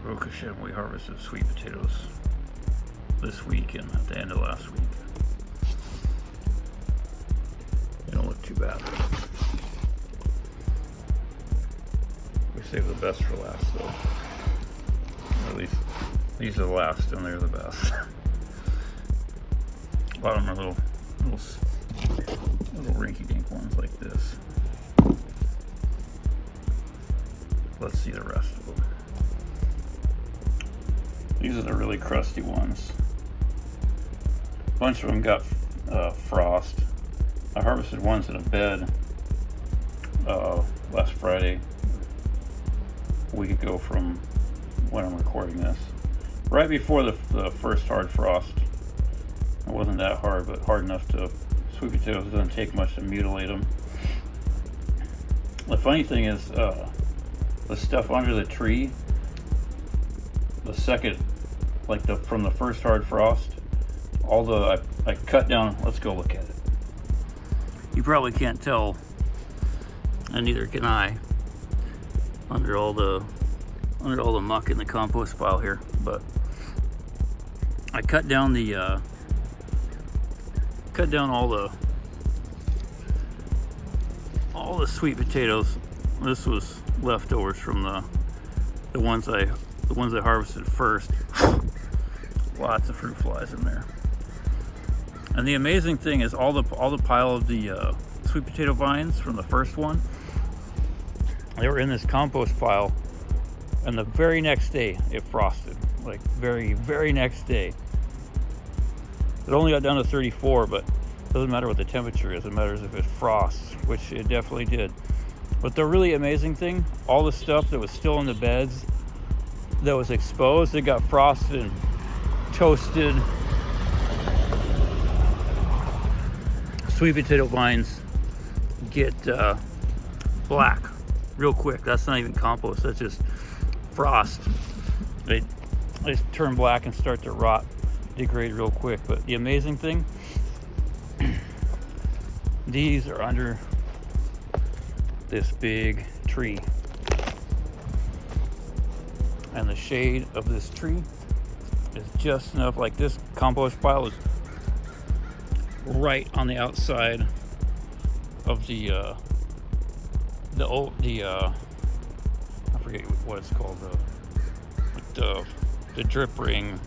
Baruch HaShem, we harvested sweet potatoes this week and at the end of last week. They don't look too bad. We saved the best for last, though. Or at least these are the last, and they're the best. A lot of them are little rinky-dink ones like this. Let's see the rest of them. These are the really crusty ones. A bunch of them got frost. I harvested ones in a bed last Friday, a week ago from when I'm recording this. Right before the first hard frost. It wasn't that hard, but hard enough to, sweet potatoes, it doesn't take much to mutilate them. The funny thing is, the stuff under the tree, the second, from the first hard frost, I cut down, let's go look at it. You probably can't tell, and neither can I, under all the muck in the compost pile here, but I cut down all the sweet potatoes. This was leftovers from the ones I harvested first. Lots of fruit flies in there. And the amazing thing is all the pile of the sweet potato vines from the first one, they were in this compost pile, and the very next day it frosted. Like very next day. It only got down to 34, but it doesn't matter what the temperature is. It matters if it frosts, which it definitely did. But the really amazing thing, all the stuff that was still in the beds that was exposed, it got frosted and toasted. Sweet potato vines get black real quick. That's not even compost, that's just frost. They turn black and start to rot, degrade real quick. But the amazing thing, these are under this big tree, and the shade of this tree is just enough. Like, this compost pile is right on the outside of I forget what it's called, the drip ring,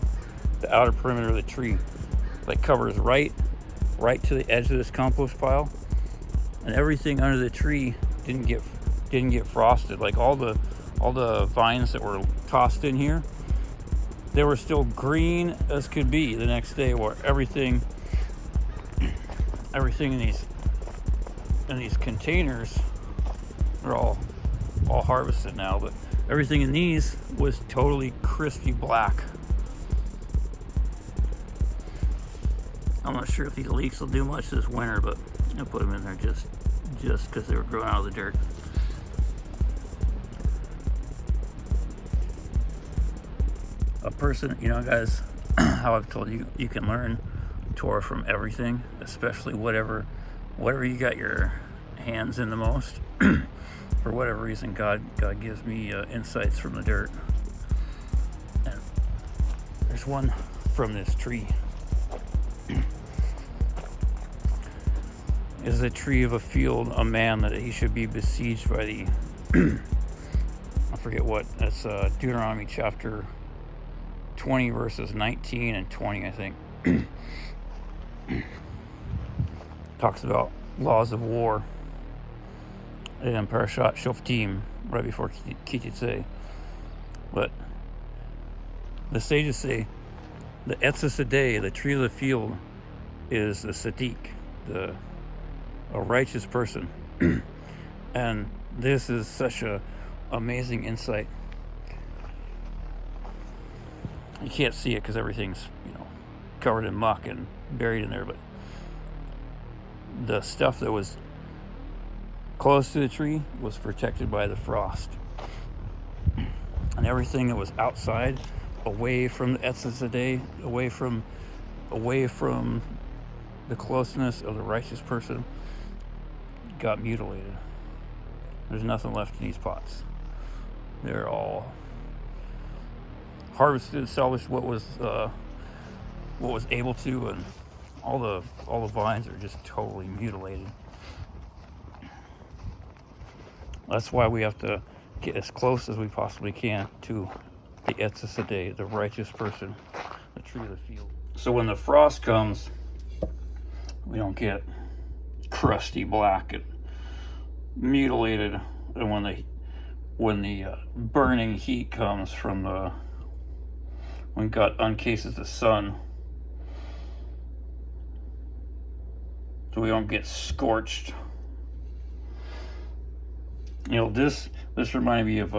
the outer perimeter of the tree, like covers right to the edge of this compost pile, and everything under the tree didn't get frosted. Like all the vines that were tossed in here, they were still green as could be the next day, where everything in these containers are all harvested now, but everything in these was totally crispy black. I'm not sure if these leeks will do much this winter, but I put them in there just because they were growing out of the dirt. A person, guys, how I've told you, you can learn Torah from everything, especially whatever you got your hands in the most. For whatever reason, God gives me insights from the dirt. And there's one from this tree. Is the tree of a field a man that he should be besieged by the I forget what, that's Deuteronomy chapter 20 verses 19 and 20, I think. Talks about laws of war in Parashat Shoftim, right before Kittitzei. But the sages say the Etz HaSadeh, the tree of the field, is the Sadiq, a righteous person. And this is such a amazing insight. You can't see it because everything's covered in muck and buried in there, but the stuff that was close to the tree was protected by the frost, and everything that was outside, away from the Etz HaSadeh, away from the closeness of the righteous person, got mutilated. There's nothing left in these pots. They're all harvested, salvaged what was able to, and all the vines are just totally mutilated. That's why we have to get as close as we possibly can to the Etz HaSadeh, the righteous person, the tree of the field. So when the frost comes, we don't get crusty black and mutilated, and when the burning heat comes from when God uncases the sun, so we don't get scorched. You know, this reminded me of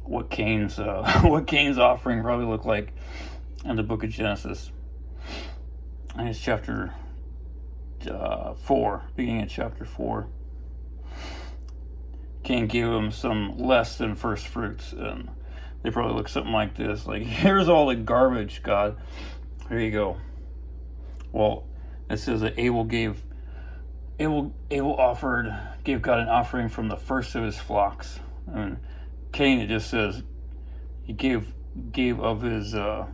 what Cain's offering probably looked like in the book of Genesis. And it's chapter 4, beginning of chapter 4. Cain gave him some less than first fruits, and they probably look something like this. Like, here's all the garbage, God. Here you go. Well, it says that Abel gave God an offering from the first of his flocks. And Cain, it just says he gave of his an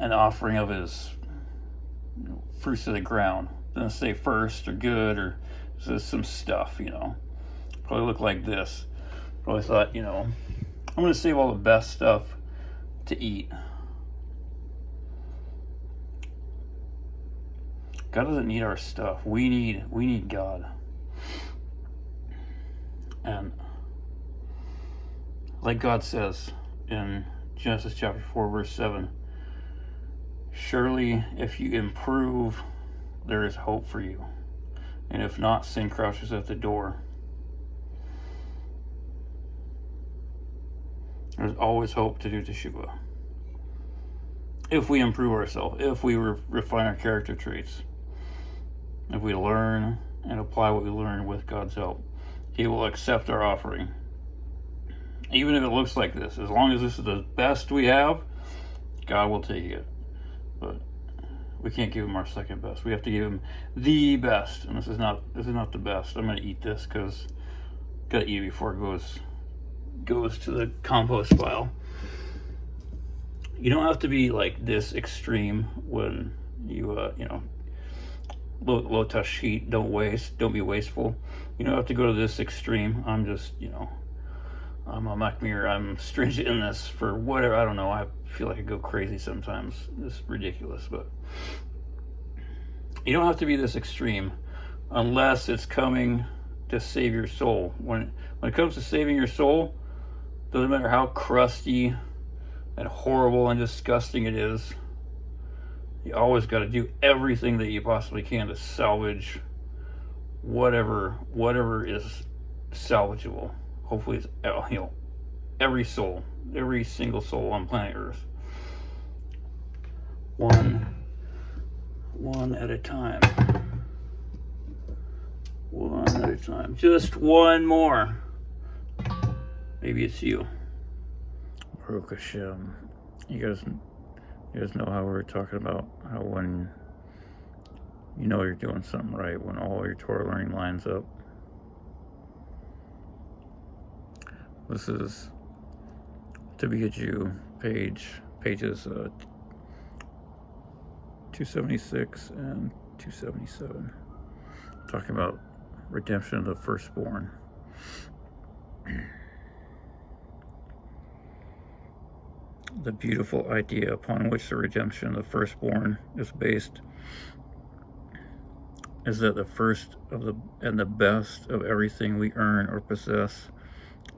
offering of his fruits of the ground. Doesn't say first or good, or says some stuff, Probably look like this. Probably thought, I'm going to save all the best stuff to eat. God doesn't need our stuff. We need God. And like God says in Genesis chapter 4, verse 7, surely if you improve, there is hope for you. And if not, sin crouches at the door. There's always hope to do teshuvah. If we improve ourselves, if we refine our character traits, if we learn and apply what we learn with God's help, He will accept our offering. Even if it looks like this, as long as this is the best we have, God will take it. But we can't give Him our second best. We have to give Him the best, and this is not the best. I'm going to eat this because I've got to eat it before it goes to the compost pile. You don't have to be like this extreme when you low tashit, don't be wasteful. You don't have to go to this extreme. I'm just, I'm a makmir, I'm stringent in this for whatever, I don't know, I feel like I go crazy sometimes. It's ridiculous, but you don't have to be this extreme unless it's coming to save your soul. When it comes to saving your soul, doesn't matter how crusty and horrible and disgusting it is, you always got to do everything that you possibly can to salvage whatever is salvageable. Hopefully it's every soul, every single soul on planet Earth. One at a time. One at a time. Just one more. Maybe it's you. Baruch HaShem. You guys know how we were talking about how when you're doing something right, when all your Torah learning lines up. This is To Be a Jew, pages 276 and 277, talking about redemption of the firstborn. The beautiful idea upon which the redemption of the firstborn is based is that the first and the best of everything we earn or possess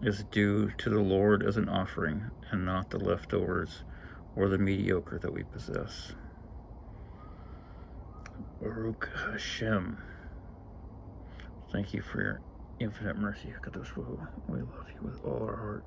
is due to the Lord as an offering, and not the leftovers or the mediocre that we possess. Baruch HaShem. Thank you for your infinite mercy, HaKadosh Baruch Hu. We love you with all our heart.